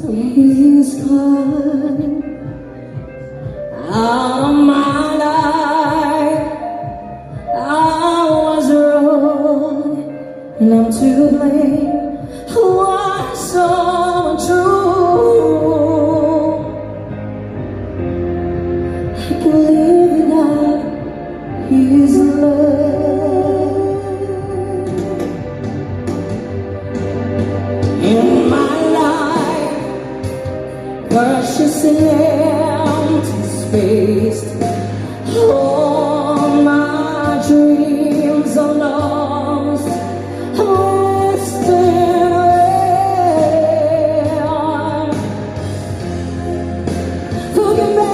He's gone out of my life. I was wrong and I'm to blame. Why so true? I can live without his love in my life. Precious and empty space. All my dreams are lost, wasted away. Forgive me,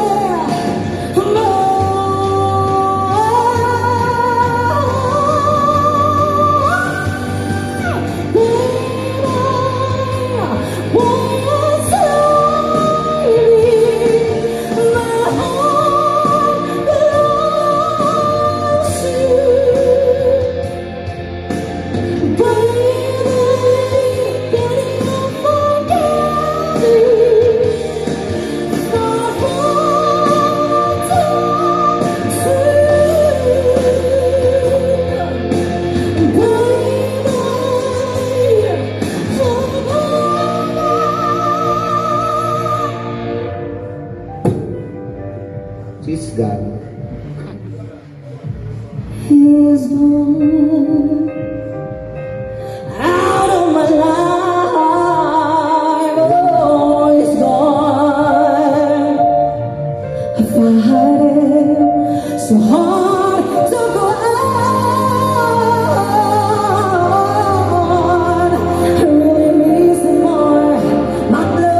She's gone. He's gone out of my life. Oh, he's gone. I find it so hard to go on. I really miss him more, my blood.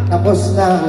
Tapos na.